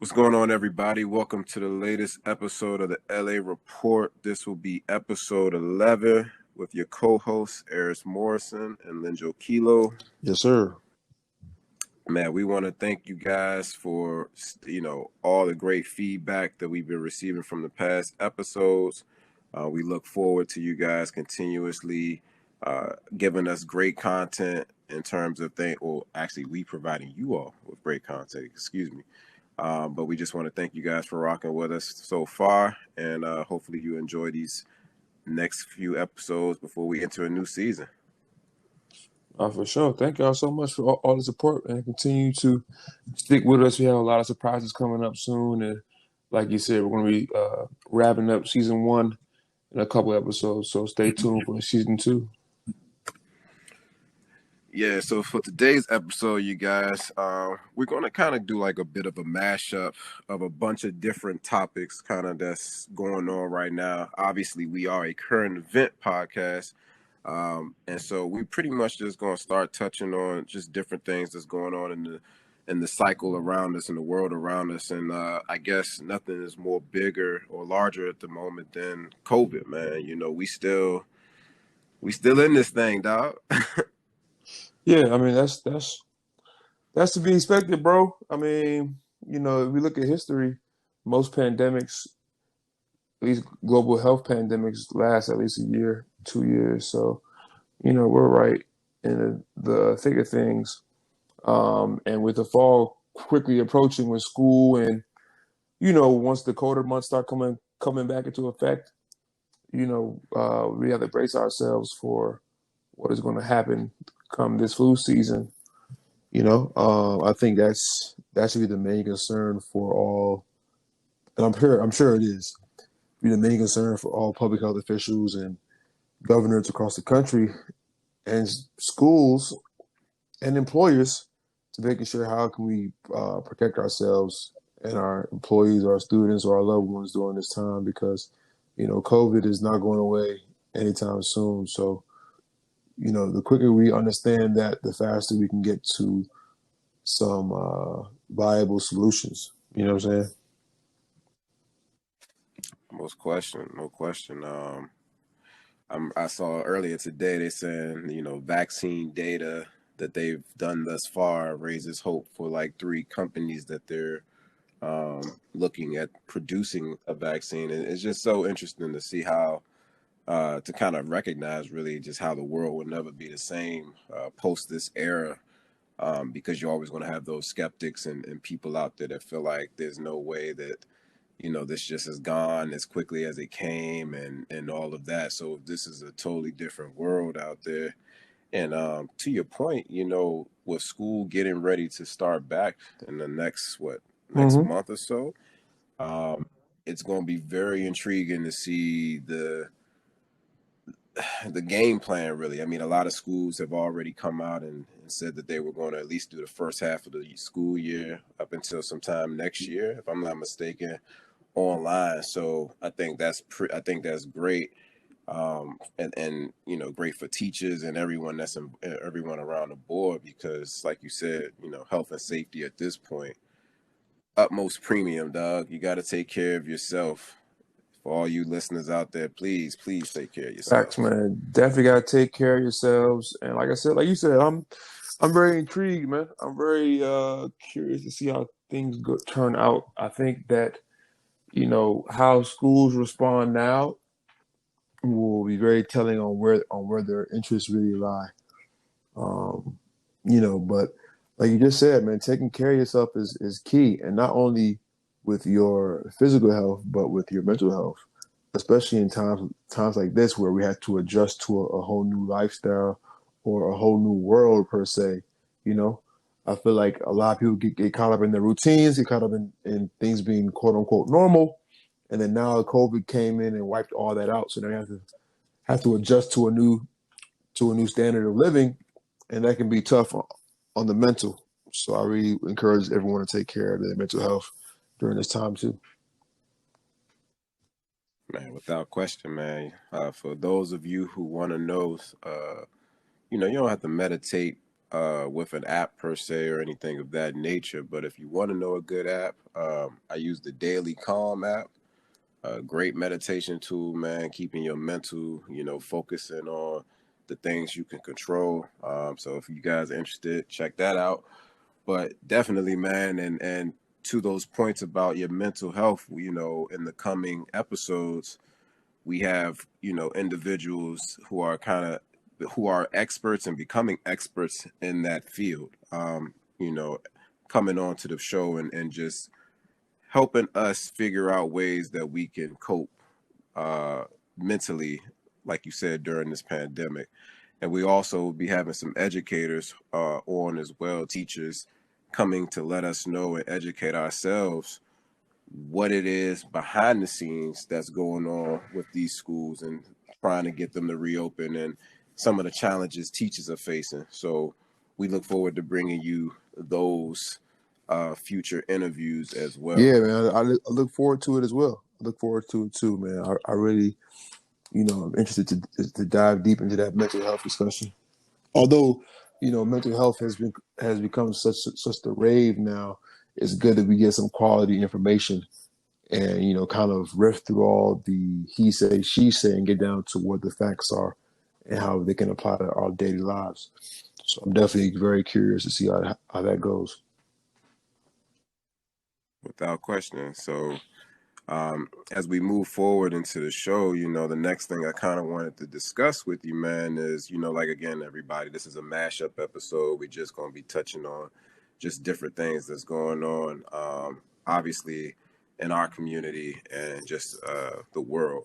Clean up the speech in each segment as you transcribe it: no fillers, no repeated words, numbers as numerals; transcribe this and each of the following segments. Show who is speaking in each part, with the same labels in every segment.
Speaker 1: What's going on, everybody? Welcome to the latest episode of the LA Report. This will be episode 11 with your co-hosts, Eris Morrison and Linjo Kilo.
Speaker 2: Yes, sir.
Speaker 1: Man, we want to thank you guys for, all the great feedback that we've been receiving from the past episodes. We look forward to you guys continuously giving us great content in terms of things, well, actually, we providing you all with great content, excuse me. But we just want to thank you guys for rocking with us so far, and hopefully you enjoy these next few episodes before we enter a new season.
Speaker 2: For sure. Thank y'all so much for all the support and continue to stick with us. We have a lot of surprises coming up soon. And like you said, we're going to be wrapping up season 1 in a couple episodes. So stay tuned for season 2.
Speaker 1: Yeah, so for today's episode, you guys, we're going to kind of do like a bit of a mashup of a bunch of different topics kind of that's going on right now. Obviously, we are a current event podcast. And so we pretty much just going to start touching on just different things that's going on in the cycle around us, in the world around us. And I guess nothing is more bigger or larger at the moment than COVID, man. You know, we still in this thing, dog.
Speaker 2: Yeah, I mean, that's to be expected, bro. I mean, if we look at history, most pandemics, at least global health pandemics, last at least a year, 2 years. So, we're right in the thick of things. And with the fall quickly approaching with school and, once the colder months start coming back into effect, we have to brace ourselves for what is going to happen come this flu season. I think that should be the main concern for all, and I'm sure it is, be the main concern for all public health officials and governors across the country and schools and employers to making sure how can we protect ourselves and our employees, our students, or our loved ones during this time because, COVID is not going away anytime soon. So, the quicker we understand that, the faster we can get to some viable solutions. You know what I'm saying?
Speaker 1: No question. I saw earlier today they saying vaccine data that they've done thus far raises hope for like 3 companies that they're looking at producing a vaccine, and it's just so interesting to see how to kind of recognize really just how the world will never be the same post this era. Because you're always going to have those skeptics and people out there that feel like there's no way that this just is gone as quickly as it came and all of that. So this is a totally different world out there. And to your point, with school getting ready to start back in the next
Speaker 2: Mm-hmm.
Speaker 1: month or so, it's going to be very intriguing to see the game plan, really. I mean, a lot of schools have already come out and said that they were going to at least do the first half of the school year up until sometime next year, if I'm not mistaken, online. So I think that's great, and great for teachers and everyone everyone around the board, because like you said, health and safety at this point, utmost premium, dog. You got to take care of yourself. For all you listeners out there, please take care of
Speaker 2: Facts,
Speaker 1: yourselves.
Speaker 2: man. Definitely got to take care of yourselves. And like I said, like you said, I'm very intrigued, man. I'm very curious to see how things turn out. I think that how schools respond now will be very telling on where their interests really lie. Um, but like you just said, man, taking care of yourself is key, and not only with your physical health, but with your mental health, especially in times like this where we have to adjust to a whole new lifestyle or a whole new world per se. I feel like a lot of people get caught up in their routines, get caught up in things being quote unquote normal, and then now COVID came in and wiped all that out. So now you have to adjust to a new standard of living, and that can be tough on the mental. So I really encourage everyone to take care of their mental health during this time too.
Speaker 1: Man, without question, man. For those of you who want to know, you don't have to meditate with an app per se or anything of that nature. But if you want to know a good app, I use the Daily Calm app. A great meditation tool, man, keeping your mental, focusing on the things you can control. So if you guys are interested, check that out. But definitely, man, and to those points about your mental health, in the coming episodes, we have, individuals who are experts and becoming experts in that field, you know, coming on to the show and just helping us figure out ways that we can cope uh, mentally, like you said, during this pandemic. And we also will be having some educators on as well, teachers coming to let us know and educate ourselves what it is behind the scenes that's going on with these schools and trying to get them to reopen and some of the challenges teachers are facing. So we look forward to bringing you those future interviews as well.
Speaker 2: Yeah, man. I look forward to it as well. I look forward to it too, man. I really, I'm interested to dive deep into that mental health discussion. Although, mental health has become such the rave now. It's good that we get some quality information and kind of riff through all the he say she say and get down to what the facts are and how they can apply to our daily lives. So I'm definitely very curious to see how that goes.
Speaker 1: Without question. So as we move forward into the show, the next thing I kind of wanted to discuss with you, man, is, like, again, everybody, this is a mashup episode. We're just going to be touching on just different things that's going on, obviously, in our community and just the world.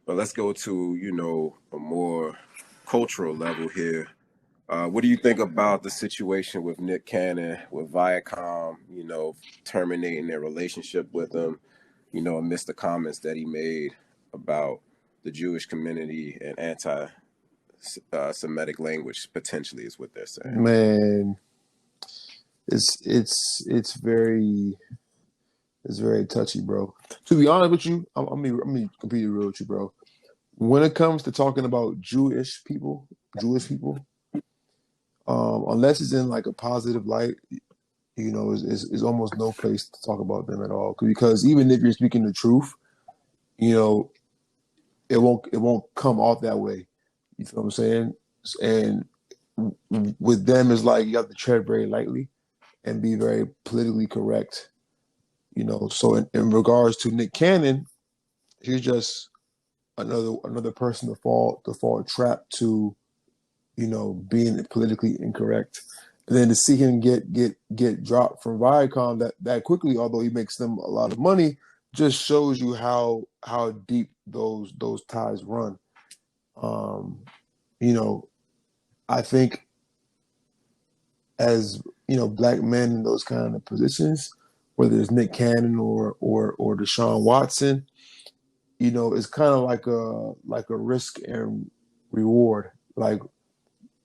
Speaker 1: But let's go to, a more cultural level here. What do you think about the situation with Nick Cannon, with Viacom, terminating their relationship with him, amidst the comments that he made about the Jewish community and anti Semitic language, potentially, is what they're saying.
Speaker 2: Man, it's very touchy, bro. To be honest with you, I'm completely real with you, bro. When it comes to talking about Jewish people, unless it's in like a positive light, is almost no place to talk about them at all. Because even if you're speaking the truth, you know, it won't come off that way. You feel what I'm saying? And with them, it's like you have to tread very lightly and be very politically correct. So in regards to Nick Cannon, he's just another person to fall trap to, being politically incorrect. And then to see him get dropped from Viacom that quickly, although he makes them a lot of money, just shows you how deep those ties run. Um, you know, I think as black men in those kind of positions, whether it's Nick Cannon or Deshaun Watson, it's kind of like a risk and reward. Like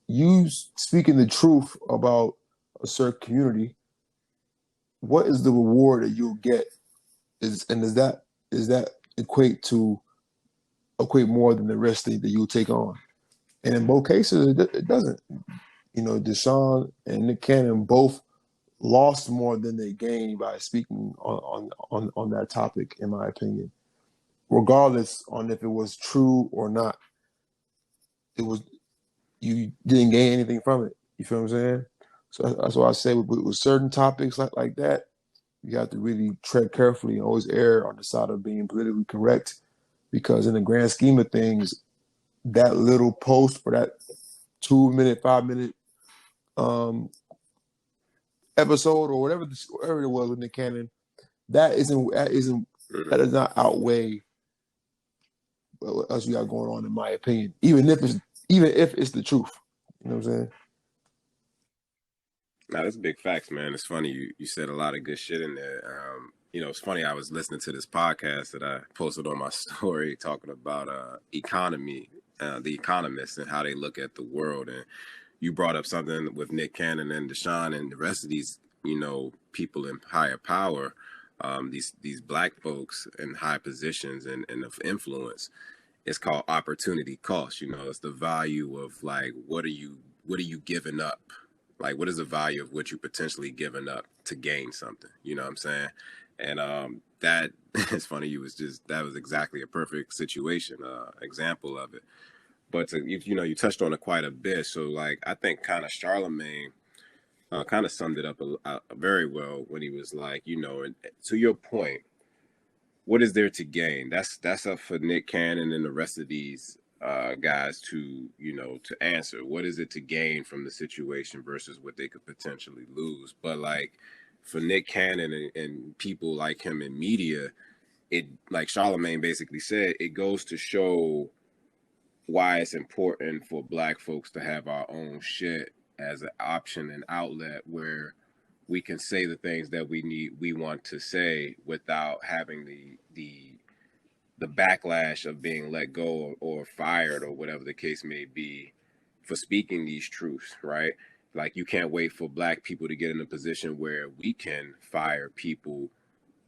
Speaker 2: you speaking the truth about a certain community, what is the reward that you'll get? Does that equate more than the risk that you'll take on? And in both cases, it doesn't. Deshaun and Nick Cannon both lost more than they gained by speaking on that topic, in my opinion. Regardless on if it was true or not, it was you didn't gain anything from it. You feel what I'm saying? So that's why I say with certain topics like that, you have to really tread carefully and always err on the side of being politically correct, because in the grand scheme of things, that little post or that 2 minute, 5 minute um, episode or whatever it was with Nick Cannon, that does not outweigh what else we got going on, in my opinion. Even if it's the truth, you know what I'm saying?
Speaker 1: Now, that's big facts, man. It's funny you said a lot of good shit in there. It's funny. I was listening to this podcast that I posted on my story talking about economy, the economists, and how they look at the world. And you brought up something with Nick Cannon and Deshaun and the rest of these, people in higher power, these black folks in high positions and of influence. It's called opportunity cost. It's the value of, like, what are you giving up Like, what is the value of what you potentially giving up to gain something? You know what I'm saying? And that it's funny. That was exactly a perfect situation, example of it. But you touched on it quite a bit. So like, I think kind of Charlemagne kind of summed it up very well when he was like, and to your point, what is there to gain? That's up for Nick Cannon and the rest of these guys to to answer. What is it to gain from the situation versus what they could potentially lose? But like for Nick Cannon and people like him in media, it like Charlemagne basically said, it goes to show why it's important for Black folks to have our own shit as an option and outlet where we can say the things that we want to say without having the backlash of being let go or fired or whatever the case may be for speaking these truths, right? Like you can't wait for Black people to get in a position where we can fire people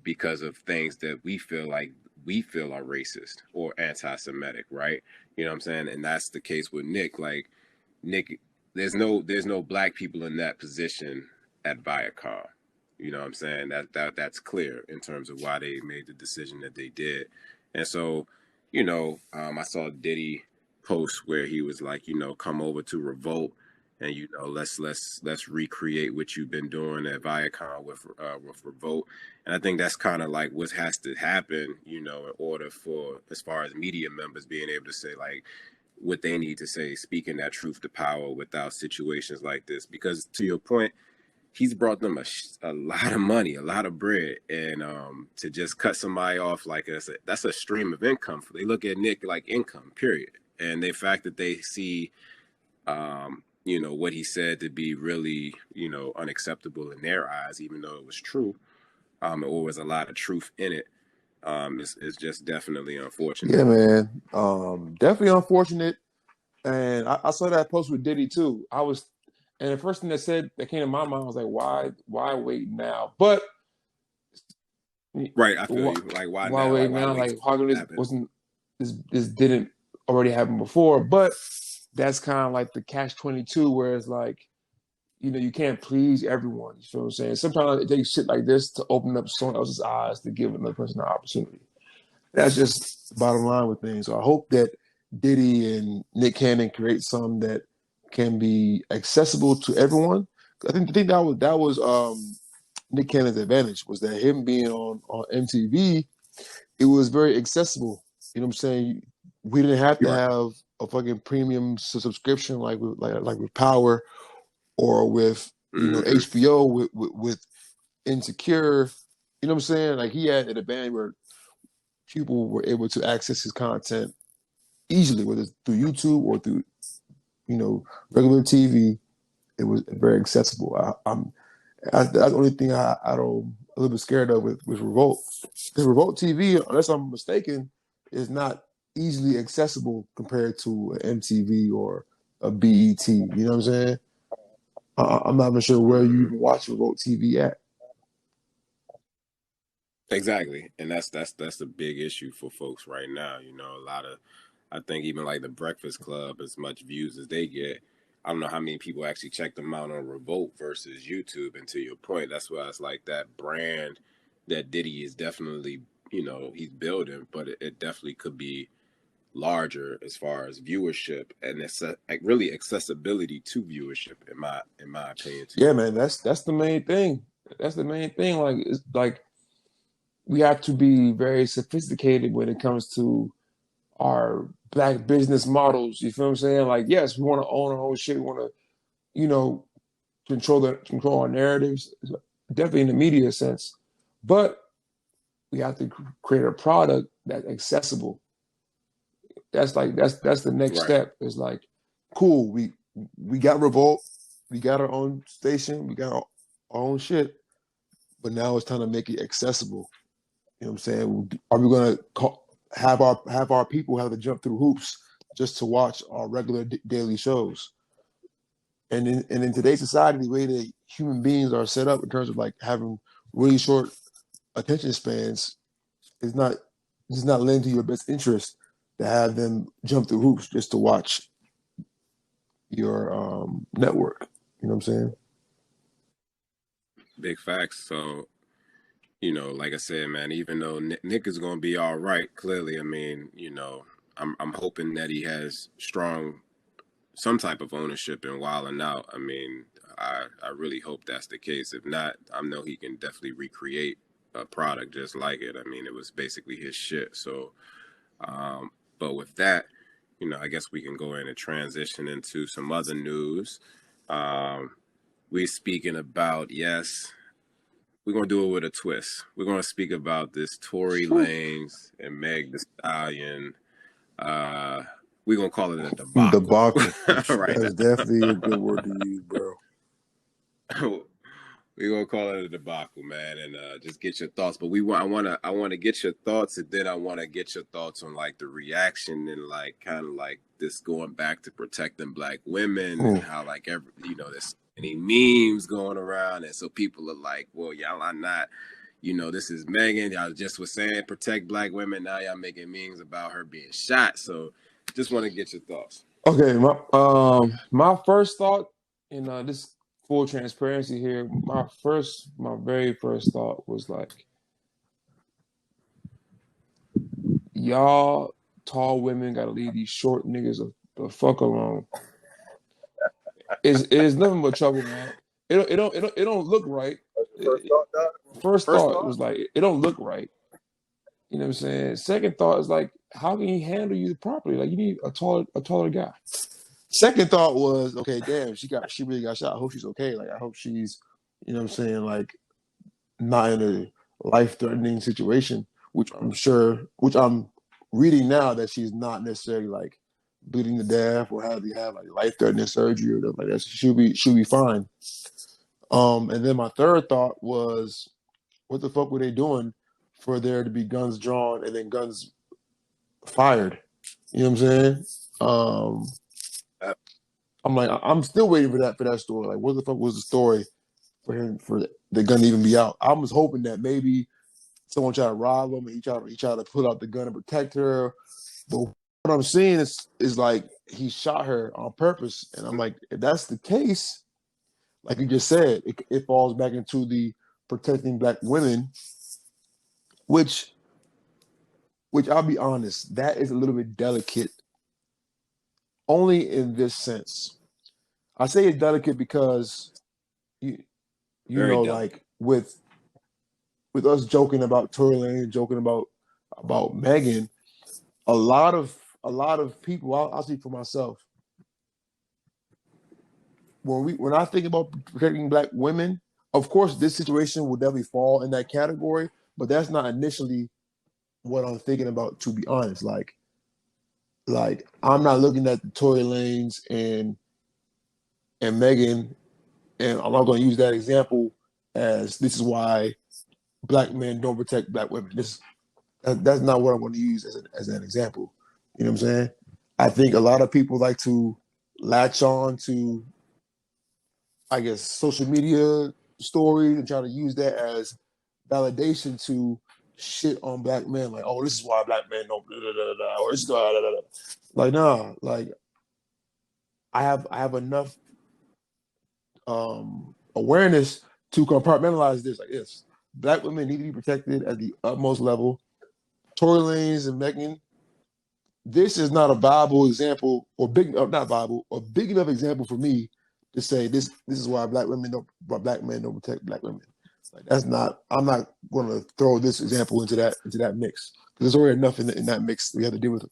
Speaker 1: because of things that we feel are racist or anti-Semitic, right? You know what I'm saying? And that's the case with Nick. Like Nick, there's no Black people in that position at Viacom. You know what I'm saying? That's clear in terms of why they made the decision that they did. And so, I saw Diddy post where he was like, come over to Revolt, and let's recreate what you've been doing at Viacom with Revolt. And I think that's kind of like what has to happen, in order for, as far as media members being able to say like what they need to say, speaking that truth to power without situations like this. Because to your point, he's brought them a lot of money, a lot of bread, and to just cut somebody off like that's a stream of income. They look at Nick like income, period. And the fact that they see, what he said to be really, unacceptable in their eyes, even though it was true, or was a lot of truth in it, is just definitely unfortunate.
Speaker 2: Yeah, man. Definitely unfortunate. And I saw that post with Diddy too. And the first thing that came to my mind was like, why wait now? But
Speaker 1: Right, I feel
Speaker 2: why,
Speaker 1: you. Like, why
Speaker 2: why
Speaker 1: now? Like,
Speaker 2: wait
Speaker 1: why
Speaker 2: now?
Speaker 1: wait
Speaker 2: Like,
Speaker 1: till
Speaker 2: how come
Speaker 1: it
Speaker 2: this
Speaker 1: happen?
Speaker 2: wasn't this didn't already happen before? But that's kind of like the catch-22, where it's like, you can't please everyone. You feel what I'm saying? Sometimes it takes shit like this to open up someone else's eyes to give another person an opportunity. That's just the bottom line with things. So I hope that Diddy and Nick Cannon create something that can be accessible to everyone. I think that was Nick Cannon's advantage, was that him being on MTV, it was very accessible. You know what I'm saying? We didn't have to
Speaker 1: You're right.
Speaker 2: have a fucking premium subscription like with Power, or with
Speaker 1: Mm-hmm.
Speaker 2: HBO with Insecure. You know what I'm saying? Like he had an advantage where people were able to access his content easily, whether it's through YouTube or through regular TV. It was very accessible. That's the only thing I don't a little bit scared of with Revolt. Because Revolt TV, unless I'm mistaken, is not easily accessible compared to an MTV or a BET. You know what I'm saying? I'm not even sure where you
Speaker 1: Mm-hmm.
Speaker 2: even watch Revolt TV at.
Speaker 1: Exactly, and that's a big issue for folks right now. A lot of, I think even like the Breakfast Club, as much views as they get, I don't know how many people actually check them out on Revolt versus YouTube. And to your point, that's why it's like that brand that Diddy is definitely, he's building, but it definitely could be larger as far as viewership and it's like really accessibility to viewership in my opinion. To
Speaker 2: Yeah,
Speaker 1: your
Speaker 2: man,
Speaker 1: point.
Speaker 2: that's the main thing. That's the main thing. Like it's like we have to be very sophisticated when it comes to our Black business models. You feel what I'm saying? Like, yes, we want to own our own shit. We want to, you know, control our narratives, definitely in the media sense. But we have to create a product that's accessible. That's the next
Speaker 1: Right.
Speaker 2: step. It's like, cool, we got Revolt, we got our own station, we got our own shit, but now it's time to make it accessible. You know what I'm saying? Are we gonna have our people have to jump through hoops just to watch our regular daily shows? And in today's society, the way that human beings are set up in terms of like having really short attention spans is not lending to your best interest to have them jump through hoops just to watch your network. You know what I'm saying?
Speaker 1: Big facts. So, like I said, man, even though Nick is going to be all right, clearly, I mean, I'm hoping that he has some type of ownership in Wild 'N Out. I mean, I really hope that's the case. If not, I know he can definitely recreate a product just like it. I mean, it was basically his shit. So, but with that, I guess we can go in and transition into some other news. Um, we're speaking about, yes, we're gonna do it with a twist. We're gonna speak about this Tory
Speaker 2: Whew.
Speaker 1: Lanez and Meg The Stallion. Uh, we're gonna call it a debacle,
Speaker 2: Debacle.
Speaker 1: right
Speaker 2: That's definitely a good word to use, bro.
Speaker 1: now. We're gonna call it a debacle, man, and just get your thoughts. But I wanna get your thoughts, and then I wanna get your thoughts on like the reaction and like kind of like this going back to protecting black women and
Speaker 2: Mm.
Speaker 1: how like there's so many memes going around, and so people are like, well, y'all are not, this is Megan. Y'all just was saying protect black women. Now y'all making memes about her being shot. So just want to get your thoughts.
Speaker 2: Okay, my first thought, and this full transparency here, my very first thought was like, y'all tall women gotta leave these short niggas the fuck alone. It's nothing but trouble, man. It don't look right.
Speaker 1: First thought, Doc?
Speaker 2: First
Speaker 1: First
Speaker 2: thought
Speaker 1: thought?
Speaker 2: was like, it don't look right. You know what I'm saying? Second thought is like, how can he handle you properly? Like, you need a taller guy. Second thought was, okay, damn, she really got shot. I hope she's okay. Like, I hope she's, you know what I'm saying, like, not in a life threatening situation, which I'm reading now that she's not necessarily like bleeding to death or have like life threatening surgery or stuff like that. So she'll be fine. And then my third thought was, what the fuck were they doing for there to be guns drawn and then guns fired? You know what I'm saying? Um,
Speaker 1: Uh,
Speaker 2: I'm like, I'm still waiting for that story. Like, what the fuck was the story for him for the gun to even be out? I was hoping that maybe someone tried to rob him and he tried to pull out the gun and protect her. But what I'm seeing is like he shot her on purpose, and I'm like, if that's the case, like you just said, it falls back into the protecting black women, which I'll be honest, that is a little bit delicate, only in this sense. I say it's delicate because you
Speaker 1: Very
Speaker 2: like
Speaker 1: delicate.
Speaker 2: with us joking about Tory Lane, joking about Megan, a lot of people, I'll speak for myself. When I think about protecting black women, of course, this situation will definitely fall in that category, but that's not initially what I'm thinking about. To be honest, like I'm not looking at the Tory Lanes and Megan, and I'm not going to use that example as this is why black men don't protect black women. That's not what I'm going to use as an example. You know what I'm saying? I think a lot of people like to latch on to, I guess, social media stories and try to use that as validation to shit on black men. Like, oh, this is why black men don't, blah, blah, blah, blah, or this is blah, blah, blah, blah. Like, nah, like I have enough awareness to compartmentalize this like this. Black women need to be protected at the utmost level. Tory Lanez and Megan, this is not a viable example or big, not viable, a big enough example for me to say this is why why black men don't protect black women. Like that's not. I'm not going to throw this example into that mix because there's already enough in that mix we have to deal with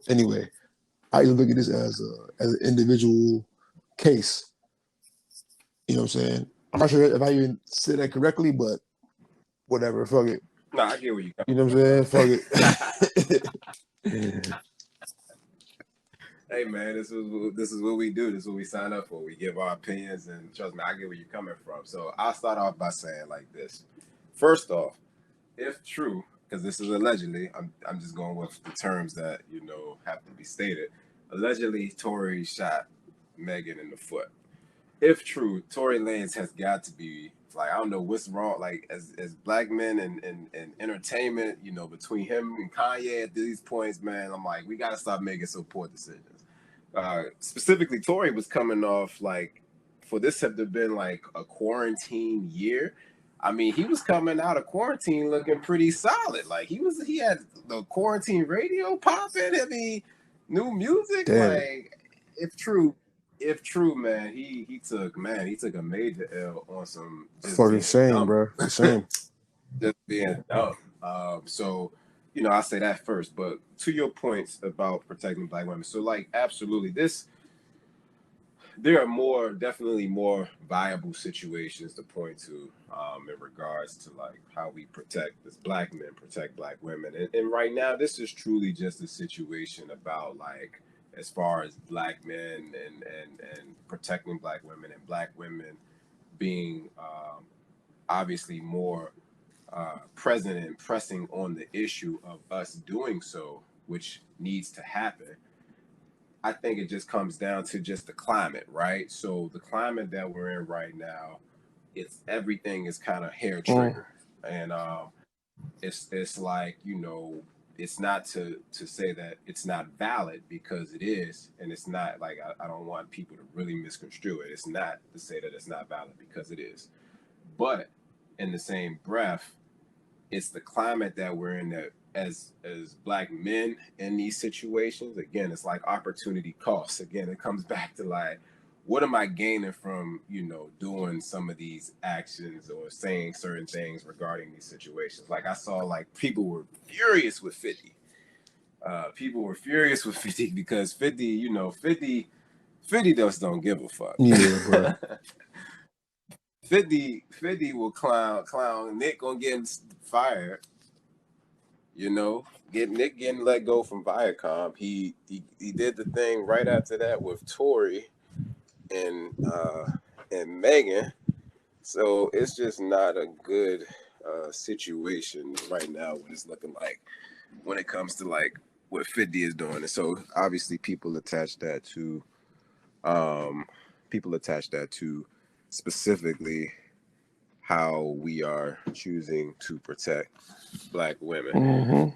Speaker 2: anyway. I even look at this as an individual case. You know what I'm saying? I'm not sure if I even said that correctly, but whatever. Fuck it.
Speaker 1: No, I get where you
Speaker 2: You know what I'm saying? Fuck it.
Speaker 1: Hey man, this is what we do. This is what we sign up for. We give our opinions, and trust me, I get where you're coming from. So I'll start off by saying like this. First off, if true, because this is allegedly, I'm just going with the terms that have to be stated. Allegedly, Tory shot Megan in the foot. If true, Tory Lanez has got to be like I don't know what's wrong. Like as black men and entertainment, between him and Kanye at these points, man, I'm like we gotta stop making so poor decisions. Specifically, Tory was coming off like for this to have been like a quarantine year. I mean, he was coming out of quarantine looking pretty solid. Like he had the quarantine radio popping. I mean, new music.
Speaker 2: Damn.
Speaker 1: Like if true, man, he took a major L on some just
Speaker 2: Fucking
Speaker 1: being
Speaker 2: shame,
Speaker 1: dumb,
Speaker 2: bro. The shame.
Speaker 1: just being dumb. So I say that first. But to your points about protecting Black women, so like absolutely, there are definitely more viable situations to point to in regards to like how we protect as Black men, protect Black women, and right now this is truly just a situation about like as far as Black men and protecting Black women and Black women being obviously more present and pressing on the issue of us doing so, which needs to happen. I think it just comes down to just the climate, right? So the climate that we're in right now, it's everything is kind of hair trigger, and it's like it's not to say that it's not valid because it is, and it's not like I don't want people to really misconstrue it. It's not to say that it's not valid because it is, but in the same breath, it's the climate that we're in that as Black men in these situations, again, it's like opportunity costs. Again, it comes back to like, what am I gaining from doing some of these actions or saying certain things regarding these situations? Like I saw like people were furious with 50. People were furious with 50 because 50, 50 just don't give a fuck.
Speaker 2: Yeah, bro.
Speaker 1: 50 will clown Nick gonna get fired. Get Nick getting let go from Viacom. He did the thing right after that with Tory and Megan. So it's just not a good situation right now. What it's looking like when it comes to like what 50 is doing. And so obviously people attach that to specifically how we are choosing to protect Black women.
Speaker 2: Mm-hmm.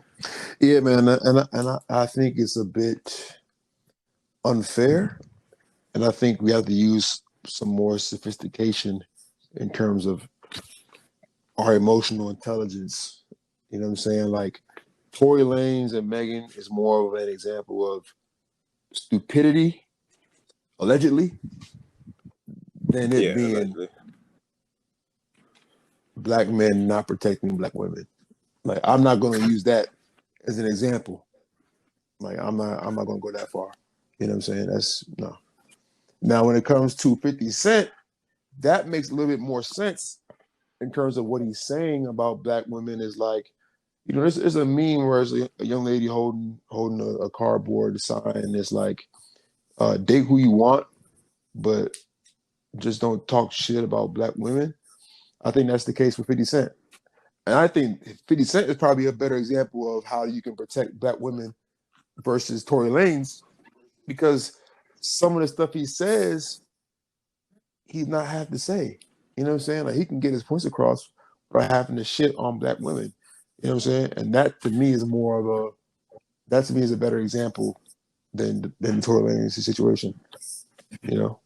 Speaker 2: Yeah, man, and I think it's a bit unfair, and I think we have to use some more sophistication in terms of our emotional intelligence. You know what I'm saying? Like Tory Lanez and Megan is more of an example of stupidity, allegedly, than it
Speaker 1: Yeah,
Speaker 2: being
Speaker 1: allegedly.
Speaker 2: Black men not protecting Black women. Like I'm not going to use that as an example. Like I'm not going to go that far. You know what I'm saying? That's no. Now when it comes to 50 Cent, that makes a little bit more sense in terms of what he's saying about Black women. Is like, there's a meme where it's a young lady holding a cardboard sign, and it's like, date who you want, but just don't talk shit about Black women. I think that's the case with 50 Cent. And I think 50 Cent is probably a better example of how you can protect Black women versus Tory Lanez, because some of the stuff he says, he's not have to say. You know what I'm saying? Like he can get his points across without having to shit on Black women. You know what I'm saying? And that to me is a better example than Tory Lanez situation. You know?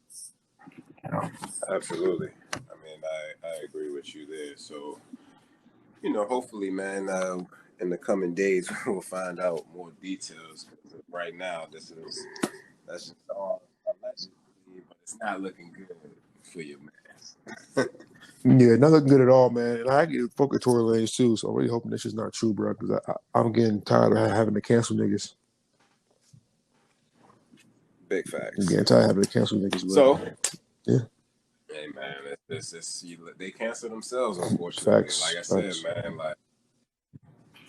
Speaker 1: Absolutely. I mean, I agree with you there. So, hopefully, man, in the coming days, we'll find out more details. Right now, that's just all allegedly, but it's not looking good for you, man.
Speaker 2: Yeah, not looking good at all, man. And I get fuck with Tory Lanez too, so I'm really hoping this is not true, bro. Because I'm getting tired of having to cancel niggas.
Speaker 1: Big
Speaker 2: I'm
Speaker 1: facts.
Speaker 2: getting tired of having to cancel niggas, bro.
Speaker 1: So,
Speaker 2: Yeah,
Speaker 1: hey, man, they cancel themselves, unfortunately. Like
Speaker 2: facts,
Speaker 1: I said,
Speaker 2: facts.
Speaker 1: man, like,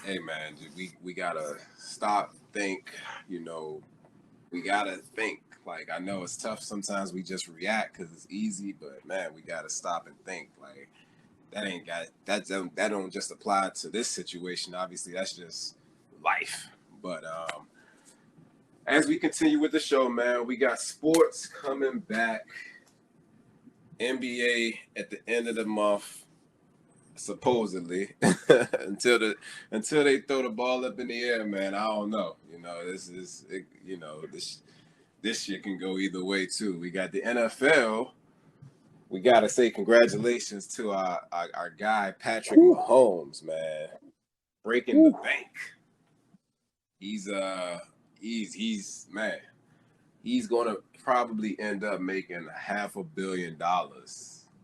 Speaker 1: hey, man, we gotta stop, think, we gotta think. Like I know it's tough sometimes. We just react because it's easy, but man, we gotta stop and think. Like that ain't got that don't just apply to this situation. Obviously, that's just life. But as we continue with the show, man, we got sports coming back. NBA at the end of the month, supposedly, until they throw the ball up in the air, man. I don't know. This is this shit can go either way too. We got the NFL we gotta say congratulations to our guy Patrick
Speaker 2: Whew,
Speaker 1: Mahomes, man, breaking the
Speaker 2: whew.
Speaker 1: bank. He's he's man, he's gonna probably end up making $500 million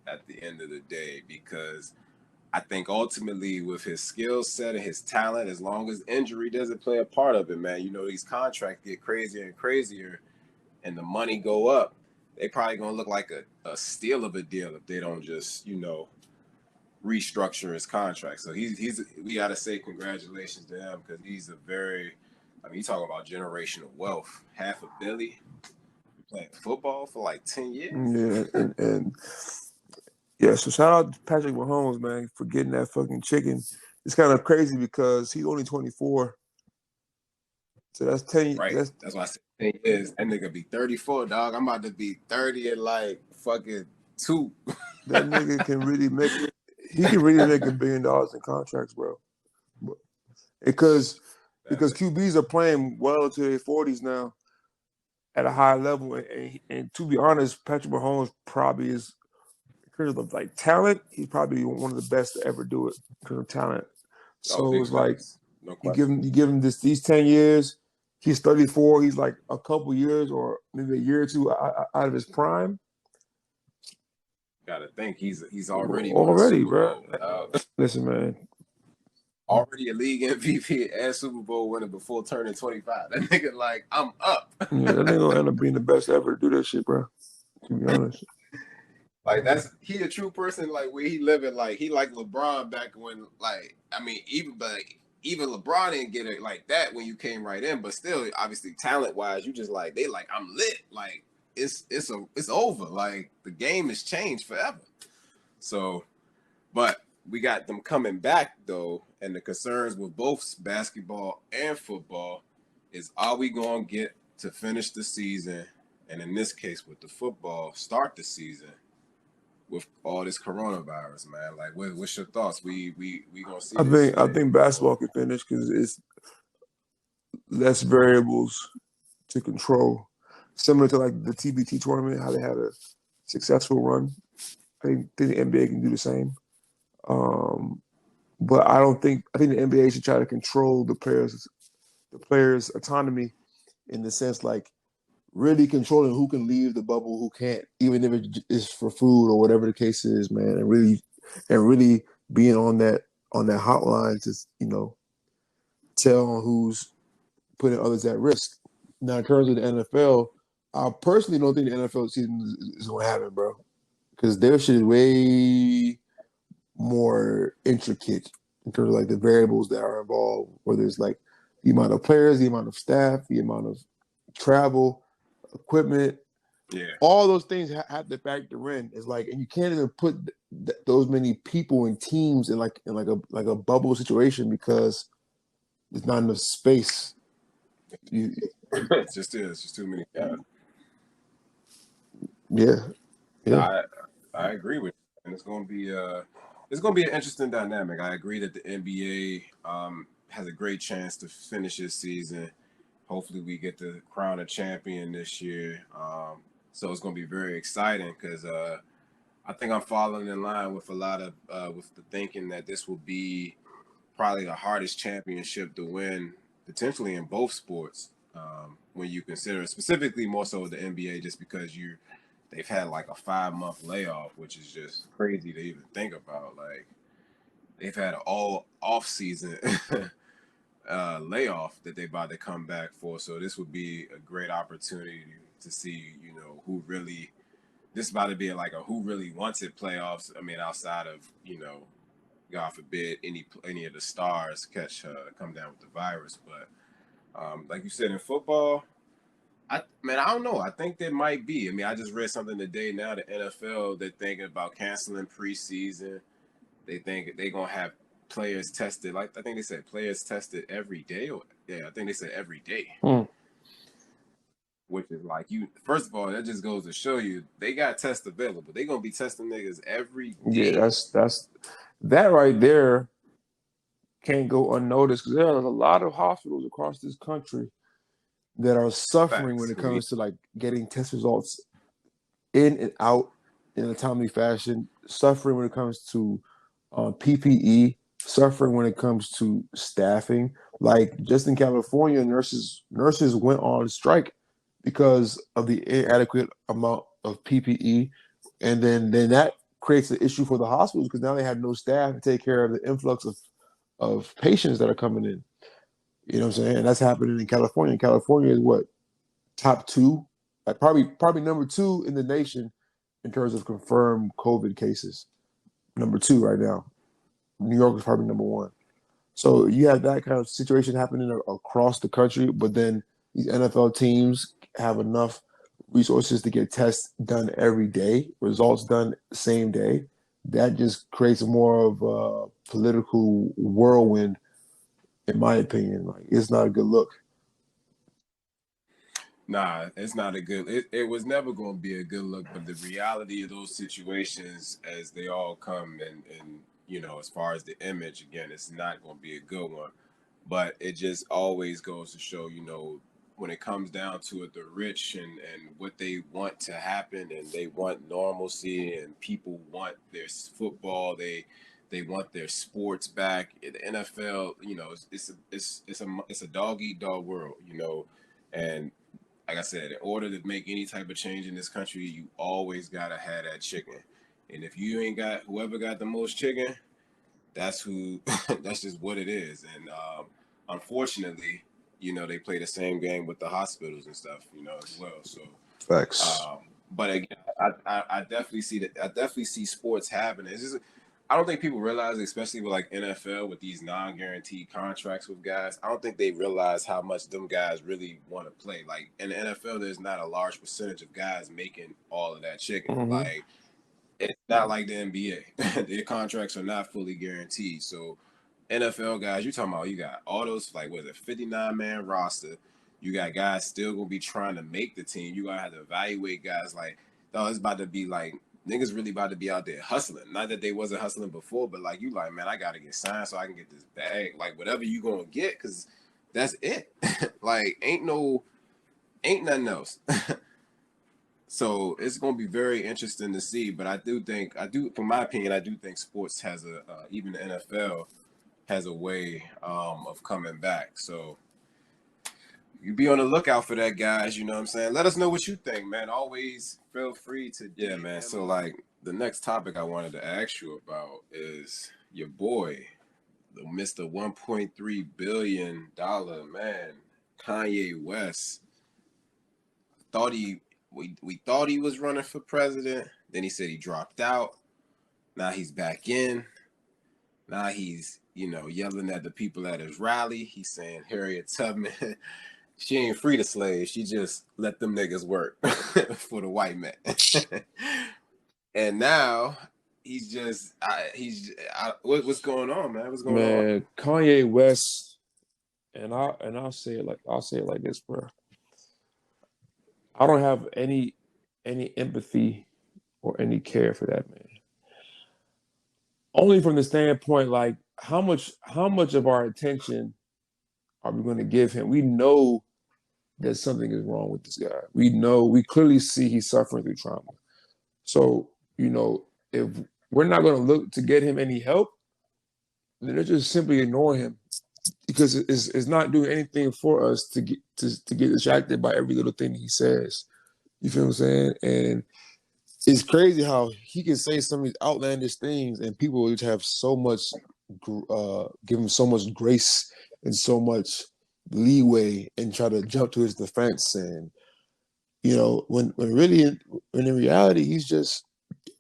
Speaker 1: at the end of the day because I think ultimately with his skill set and his talent, as long as injury doesn't play a part of it, man, you know these contracts get crazier and crazier, and the money go up. They probably gonna look like a steal of a deal if they don't just restructure his contract. So he's we gotta say congratulations to him because he's a very, I mean, you talk about generational wealth. $500 million playing football for like 10 years.
Speaker 2: Yeah, and yeah. So shout out to Patrick Mahomes, man, for getting that fucking chicken. It's kind of crazy because he's only 24, so that's 10.
Speaker 1: Right.
Speaker 2: That's
Speaker 1: That's why I said 10 years. That nigga be 34, dog. I'm about to be 30 in like fucking two.
Speaker 2: that nigga can really make. He can really make $1 billion in contracts, bro. Because
Speaker 1: That's
Speaker 2: QBs are playing well into their 40s now at a high level, and to be honest, Patrick Mahomes probably is in terms of like talent. He's probably one of the best to ever do it in terms of talent.
Speaker 1: oh,
Speaker 2: So
Speaker 1: big
Speaker 2: it's like
Speaker 1: facts. No question.
Speaker 2: you give him these 10 years. He's 34. He's like a couple years or maybe a year or two out of his prime
Speaker 1: Gotta think he's already won a
Speaker 2: already,
Speaker 1: Super
Speaker 2: bro.
Speaker 1: Bowl.
Speaker 2: Listen, man.
Speaker 1: Already a league MVP and Super Bowl winner before turning 25. That nigga like, I'm up.
Speaker 2: Yeah, that nigga gonna end up being the best ever to do that shit, bro. To be honest.
Speaker 1: Like that's he a true person. Like where he living, like he like LeBron back when, like I mean, even LeBron didn't get it like that when you came right in. But still, obviously, talent wise, you just like they like I'm lit. Like it's over. Like the game has changed forever. So, but we got them coming back though, and the concerns with both basketball and football is are we gonna get to finish the season, and in this case with the football, start the season with all this coronavirus, man. Like, what's your thoughts? We gonna see this
Speaker 2: I
Speaker 1: shit?
Speaker 2: think basketball can finish because it's less variables to control. Similar to like the TBT tournament, how they had a successful run. I think the NBA can do the same. Um, but I think the NBA should try to control the players' autonomy in the sense like really controlling who can leave the bubble, who can't, even if it is for food or whatever the case is, man, and really being on that hotline to tell who's putting others at risk. Now, in terms of the NFL, I personally don't think the NFL season is going to happen, bro, because their shit is way more intricate in terms of like the variables that are involved, whether it's like the amount of players, the amount of staff, the amount of travel, equipment,
Speaker 1: Yeah,
Speaker 2: all those things have to factor in. It's like, and you can't even put those many people and teams in a bubble situation because there's not enough space. You,
Speaker 1: it's just too many guys.
Speaker 2: yeah,
Speaker 1: No,
Speaker 2: yeah.
Speaker 1: I agree with you, and it's gonna be an interesting dynamic. I agree that the NBA has a great chance to finish this season. Hopefully, we get to crown a champion this year. So it's gonna be very exciting because I think I'm falling in line with a lot of with the thinking that this will be probably the hardest championship to win, potentially in both sports. When you consider specifically more so the NBA, just because they've had like a 5 month layoff, which is just crazy to even think about. Like they've had an all off season layoff that they about to come back for. So this would be a great opportunity to see, who really this is about to be like a who really wants it playoffs. I mean, outside of God forbid any of the stars come down with the virus, but like you said in football, I don't know. I think there might be. I mean, I just read something today. Now the NFL they're thinking about canceling preseason. They think they're gonna have players tested. Like I think they said players tested every day. Or yeah, I think they said every day.
Speaker 2: Hmm.
Speaker 1: Which is like you. First of all, that just goes to show you they got tests available. They're gonna be testing niggas every
Speaker 2: Yeah,
Speaker 1: day.
Speaker 2: that's that right there can't go unnoticed because there are a lot of hospitals across this country that are suffering when
Speaker 1: Facts.
Speaker 2: it comes to like getting test results in and out. in a timely fashion, suffering when it comes to PPE, suffering when it comes to staffing. Like just in California, nurses went on strike because of the inadequate amount of PPE, and then that creates an issue for the hospitals because now they have no staff to take care of the influx of patients that are coming in. You know what I'm saying? And that's happening in California. And California is what, top two, like probably number two in the nation in terms of confirmed COVID cases. Number two right now. New York is probably number one. So you have that kind of situation happening across the country, but then these NFL teams have enough resources to get tests done every day, results done the same day. That just creates more of a political whirlwind, in my opinion. Like it's not a good look.
Speaker 1: Nah, it's not a good. It was never going to be a good look. But the reality of those situations, as they all come, and as far as the image, again, it's not going to be a good one. But it just always goes to show, when it comes down to it, the rich and what they want to happen, and they want normalcy, and people want their football. They want their sports back. The NFL, it's a dog eat dog world, and like I said, in order to make any type of change in this country, you always gotta have that chicken. And if you ain't got whoever got the most chicken, that's who. That's just what it is. And unfortunately, they play the same game with the hospitals and stuff, as well. So,
Speaker 2: Facts.
Speaker 1: but again, I definitely see that. I definitely see sports happening. It's just I don't think people realize, especially with like NFL with these non-guaranteed contracts with guys. I don't think they realize how much them guys really want to play. Like in the NFL, there's not a large percentage of guys making all of that chicken.
Speaker 2: Mm-hmm.
Speaker 1: Like it's not like the NBA. Their contracts are not fully guaranteed. So NFL guys, you talking about you got all those like what is it, 59-man roster. You got guys still gonna be trying to make the team. You gotta have to evaluate guys like, no, it's about to be like niggas really about to be out there hustling. Not that they wasn't hustling before, but like you like, man, I gotta get signed so I can get this bag. Like whatever you gonna get, cause that's it. Like ain't nothing else. So it's going to be very interesting to see. But from my opinion, I do think sports has even the NFL has a way of coming back. So you be on the lookout for that, guys. You know what I'm saying? Let us know what you think, man. Always feel free to yeah, man. So like the next topic I wanted to ask you about is your boy, the Mr. $1.3 billion man, Kanye West. Thought we thought he was running for president. Then he said he dropped out. Now he's back in. Now he's, yelling at the people at his rally. He's saying Harriet Tubman, she ain't free the slaves. She just let them niggas work for the white man. And now what's going on, man? What's going on?
Speaker 2: Man, Kanye West, and I'll say it like this, bro. I don't have any empathy or any care for that man. Only from the standpoint, like how much of our attention are we going to give him? We know that something is wrong with this guy. We clearly see he's suffering through trauma. So, if we're not going to look to get him any help, then let's just simply ignore him because it's not doing anything for us to get distracted by every little thing he says. You feel what I'm saying? And it's crazy how he can say some of these outlandish things and people will just have so much, give him so much grace and so much leeway and try to jump to his defense. And, when in reality, he's just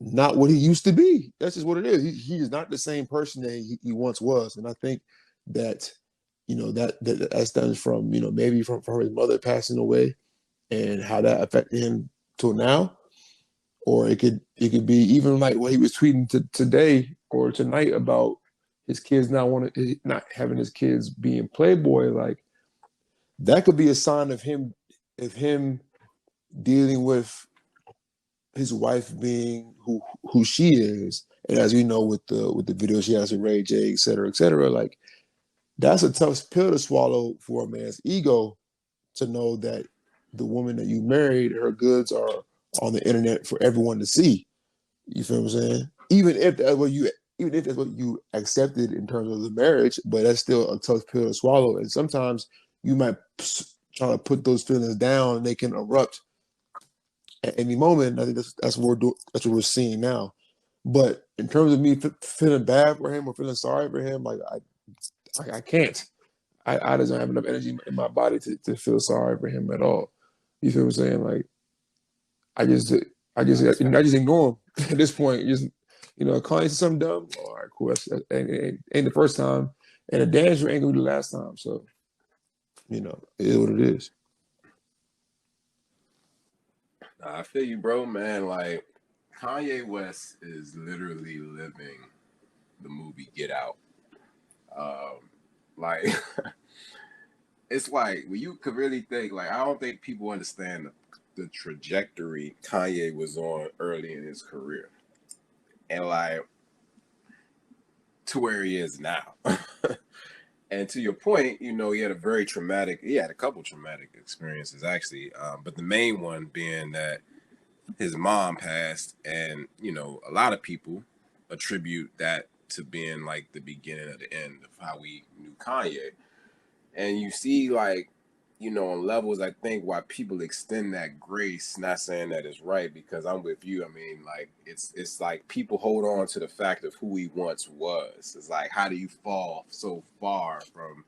Speaker 2: not what he used to be. That's just what it is. He is not the same person that he once was. And I think that, that stems from, maybe from his mother passing away and how that affected him till now. Or it could be even like what he was tweeting today or tonight about his kids not having his kids being Playboy. Like that could be a sign of him dealing with his wife being who she is. And as we know with the video she has with Ray J, et cetera, like that's a tough pill to swallow for a man's ego to know that the woman that you married, her goods are on the internet for everyone to see. You feel what I'm saying? Even if that's what you accepted in terms of the marriage, but that's still a tough pill to swallow. And sometimes you might try to put those feelings down, and they can erupt at any moment. I think that's what we're seeing now. But in terms of me feeling bad for him or feeling sorry for him, like I can't. I just don't have enough energy in my body to feel sorry for him at all. You feel what I'm saying? Like I just I
Speaker 1: Nah,
Speaker 2: just
Speaker 1: that's
Speaker 2: I
Speaker 1: facts.
Speaker 2: just ignore him at this point. Just Kanye said something dumb. All right, cool. Ain't the first time, and the dance ain't gonna be the last time. So it is what it is.
Speaker 1: Nah, I feel you, bro, man. Like Kanye West is literally living the movie Get Out. Like it's like when you could really think, like I don't think people understand the trajectory Kanye was on early in his career, and like to where he is now. And to your point, he had a couple traumatic experiences actually, but the main one being that his mom passed, and a lot of people attribute that to being like the beginning of the end of how we knew Kanye. And you see, like, on levels, I think why people extend that grace. Not saying that it's right, because I'm with you. I mean, like, it's like people hold on to the fact of who he once was. It's like, how do you fall so far from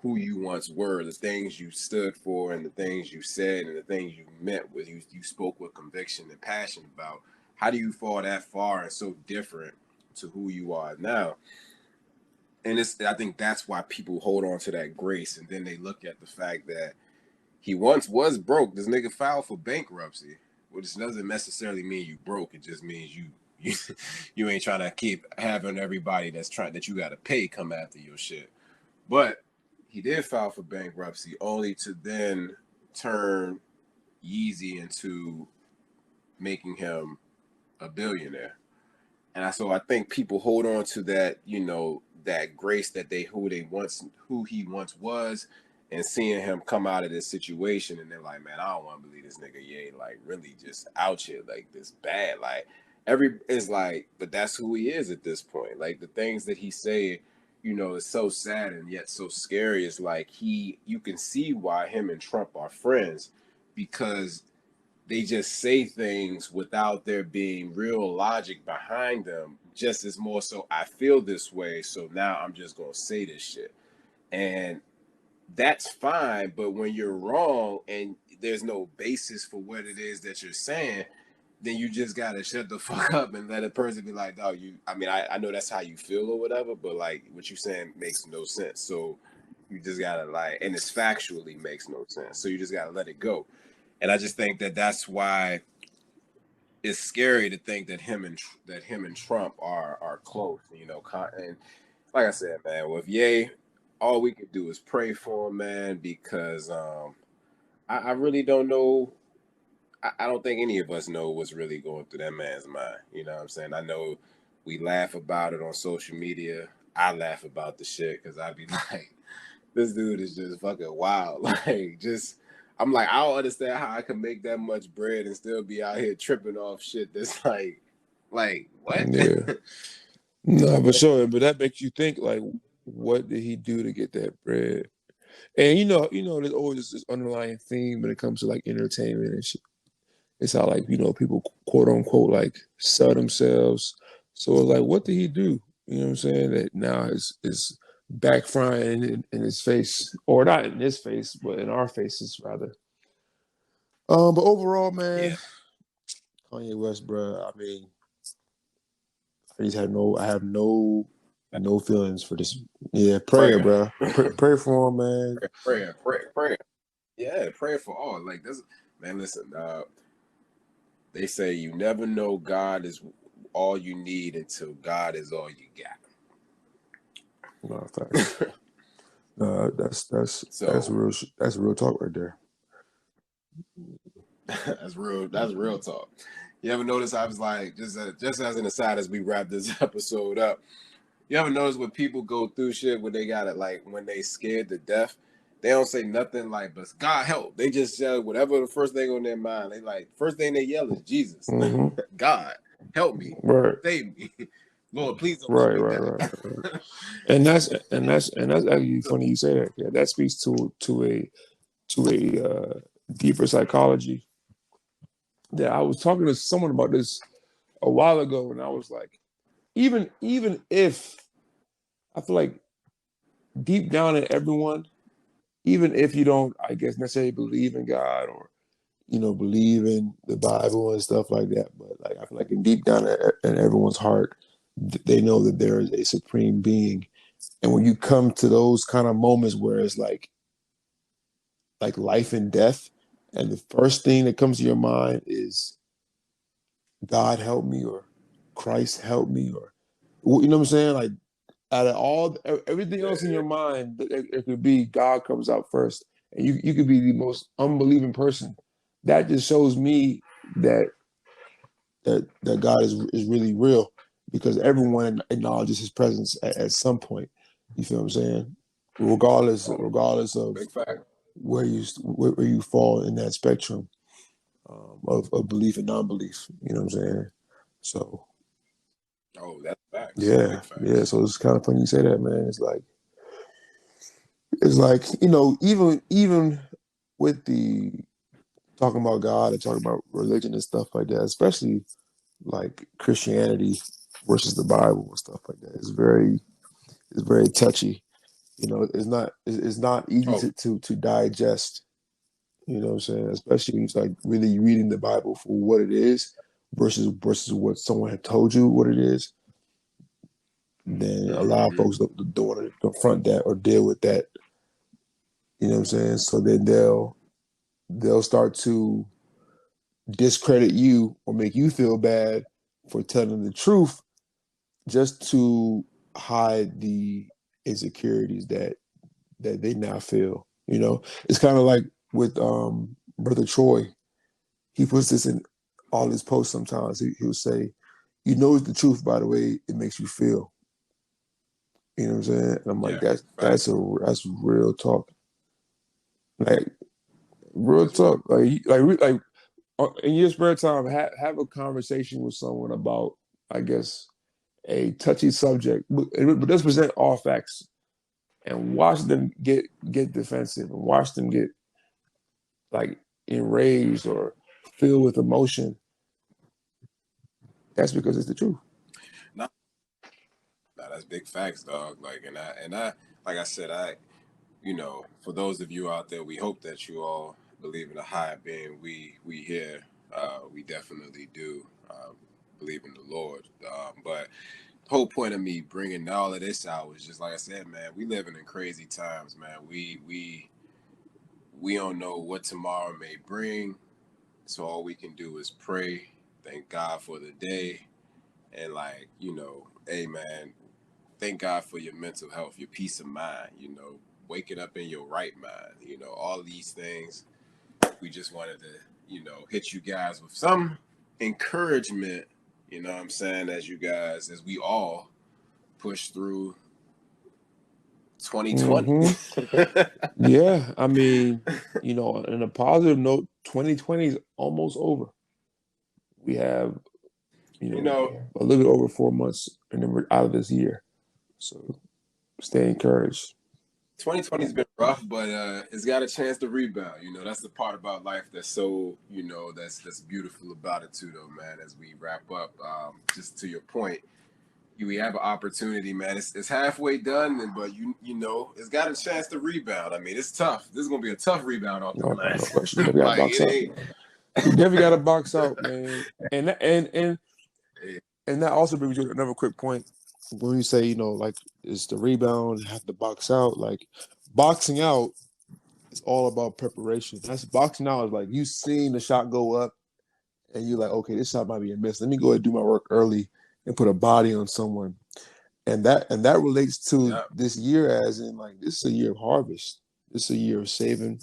Speaker 1: who you once were, the things you stood for, and the things you said, and the things you meant, with you spoke with conviction and passion about? How do you fall that far and so different to who you are now? And I think that's why people hold on to that grace, and then they look at the fact that he once was broke. This nigga filed for bankruptcy, which doesn't necessarily mean you broke. It just means you you ain't trying to keep having everybody that you got to pay come after your shit. But he did file for bankruptcy, only to then turn Yeezy into making him a billionaire. So I think people hold on to that, that grace that who he once was, and seeing him come out of this situation, and they're like, man, I don't want to believe this nigga Ye like really just out here like this bad. Like every is like, but that's who he is at this point. Like the things that he say, is so sad and yet so scary. It's like you can see why him and Trump are friends, because they just say things without there being real logic behind them. Just as more so, I feel this way, so now I'm just gonna say this shit, and that's fine. But when you're wrong and there's no basis for what it is that you're saying, then you just gotta shut the fuck up and let a person be like, "Dog, you." I mean, I know that's how you feel or whatever, but like what you saying makes no sense. So you just gotta like, and it's factually makes no sense. So you just gotta let it go. And I just think that that's why it's scary to think that him and Trump are close. And like I said, man, with Ye, all we can do is pray for him, man, because I really don't know. I don't think any of us know what's really going through that man's mind. You know what I'm saying? I know we laugh about it on social media. I laugh about the shit because I be like, this dude is just fucking wild. Like, just I'm like, I don't understand how I can make that much bread and still be out here tripping off shit that's like what?
Speaker 2: Yeah, no, for sure. But that makes you think like, what did he do to get that bread? And there's always this underlying theme when it comes to like entertainment and shit. It's how like people quote unquote like sell themselves. So it's like, what did he do? You know what I'm saying? That now is backfiring in his face, or not in his face, but in our faces rather. But overall, man,
Speaker 1: Yeah,
Speaker 2: Kanye West, bro. I mean, I have no feelings for this. Yeah, prayer,
Speaker 1: prayer,
Speaker 2: bro. Pray for him, man.
Speaker 1: prayer. Yeah, prayer for all. Like this, man. Listen, they say you never know God is all you need until God is all you
Speaker 2: No, facts.
Speaker 1: got.
Speaker 2: That's
Speaker 1: So
Speaker 2: real talk right there.
Speaker 1: that's real. That's real talk. You ever notice? I was like, just as an aside, as we wrap this episode up, you ever notice when people go through shit when they got it, like when they scared to death, they don't say nothing like, "But God help." They just yell whatever the first thing on their mind. They like first thing they yell is Jesus,
Speaker 2: Hmm.
Speaker 1: God. Help me,
Speaker 2: Right.
Speaker 1: save me, Lord. Please don't let
Speaker 2: Right.
Speaker 1: me
Speaker 2: Right. Right. Right.
Speaker 1: die.
Speaker 2: And that's actually funny you say that. Yeah, that speaks to a deeper psychology. That I was talking to someone about this a while ago, and I was like, even if I feel like deep down in everyone, even if you don't, I guess, necessarily believe in God or believe in the Bible and stuff like that, but like I feel like in deep down in everyone's heart, they know that there is a supreme being. And when you come to those kind of moments where it's like life and death, and the first thing that comes to your mind is God help me or Christ help me or you know what I'm saying? Like out of all everything
Speaker 1: Yeah,
Speaker 2: else in
Speaker 1: yeah.
Speaker 2: your mind, it could be God comes out first, and you could be the most unbelieving person. That just shows me that God is really real because everyone acknowledges His presence at some point. You feel what I'm saying?
Speaker 1: Oh,
Speaker 2: Regardless of
Speaker 1: big fact.
Speaker 2: where you fall in that spectrum of belief and non-belief. You know what I'm saying? So
Speaker 1: Oh, that's facts.
Speaker 2: yeah,
Speaker 1: Big
Speaker 2: yeah.
Speaker 1: facts.
Speaker 2: So it's kind of funny you say that, man. It's like even with the talking about God and talking about religion and stuff like that, especially like Christianity versus the Bible and stuff like that. It's very touchy. It's not easy
Speaker 1: Oh,
Speaker 2: to digest. You know what I'm saying? Especially when you start really reading the Bible for what it is versus what someone had told you what it is. Then a lot of
Speaker 1: mm-hmm.
Speaker 2: folks don't want to confront that or deal with that. You know what I'm saying? So then they'll start to discredit you or make you feel bad for telling the truth just to hide the insecurities that they now feel. It's kind of like with brother Troy. He puts this in all his posts sometimes. He'll say, "You know it's the truth by the way it makes you feel." You know what I'm saying? And I'm like,
Speaker 1: Yeah,
Speaker 2: that's
Speaker 1: facts.
Speaker 2: that's real talk. Like real
Speaker 1: That's real.
Speaker 2: talk. Like in your spare time, have a conversation with someone about, I guess, a touchy subject, but just present all facts and watch them get defensive and watch them get like enraged or filled with emotion. That's because it's the truth.
Speaker 1: Nah, nah, that's big facts, dog. Like, and I, like I said, for those of you out there, we hope that you all believe in a higher being. We here, we definitely do believe in the Lord. But the whole point of me bringing all of this out was just like I said, man. We living in crazy times, man. We don't know what tomorrow may bring, so all we can do is pray, thank God for the day, and like hey, man, thank God for your mental health, your peace of mind. Waking up in your right mind. All these things. We just wanted to hit you guys with some encouragement. You know what I'm saying? As we all push through 2020.
Speaker 2: Hmm. Yeah, I mean, on a positive note, 2020 is almost over. We have,
Speaker 1: you know,
Speaker 2: a little bit over 4 months, and then we're out of this year. So stay encouraged.
Speaker 1: 2020's been rough, but it's got a chance to rebound. That's the part about life that's so that's beautiful about it too, though, man. As we wrap up, just to your point, we have an opportunity, man. It's halfway done, but it's got a chance to rebound. I mean, it's tough. This is gonna be a tough rebound off the
Speaker 2: No, no
Speaker 1: last.
Speaker 2: question. You definitely got to
Speaker 1: Like
Speaker 2: box
Speaker 1: it
Speaker 2: out.
Speaker 1: ain't.
Speaker 2: You definitely got to box out, man. And that also brings you to another quick point. When you say, like it's the rebound, have to box out. Like boxing out is all about preparation. That's boxing out is like you seeing the shot go up, and you're like, okay, this shot might be a miss. Let me go ahead and do my work early and put a body on someone. And that relates to
Speaker 1: Yeah.
Speaker 2: this year as in like this is a year of harvest. This is a year of saving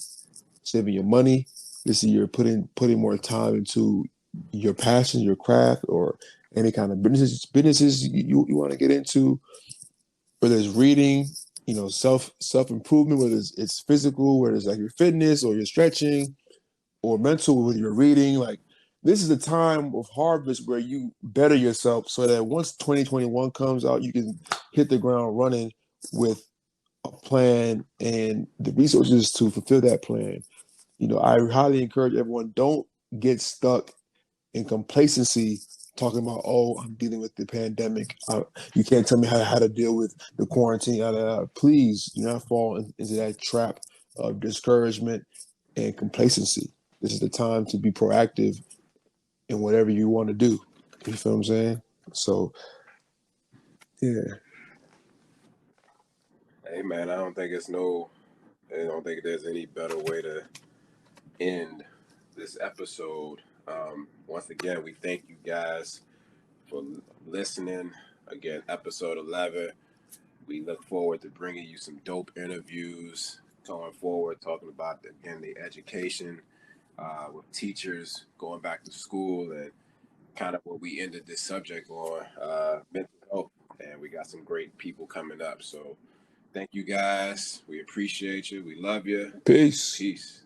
Speaker 2: your money. This is a year of putting more time into your passion, your craft, or any kind of businesses you want to get into, whether it's reading, self improvement, whether it's physical, whether it's like your fitness or your stretching, or mental with your reading. Like this is a time of harvest where you better yourself so that once 2021 comes out, you can hit the ground running with a plan and the resources to fulfill that plan. I highly encourage everyone, don't get stuck in complacency talking about, oh, I'm dealing with the pandemic. You can't tell me how to deal with the quarantine. Please do not fall into that trap of discouragement and complacency. This is the time to be proactive in whatever you want to do. You feel what I'm saying? So, yeah.
Speaker 1: Hey man, I don't think there's any better way to end this episode. Once again, we thank you guys for listening. Again, episode 11. We look forward to bringing you some dope interviews going forward, talking about again the education with teachers going back to school and kind of what we ended this subject on mental health. And we got some great people coming up. So thank you guys. We appreciate you. We love you.
Speaker 2: Peace.
Speaker 1: Peace.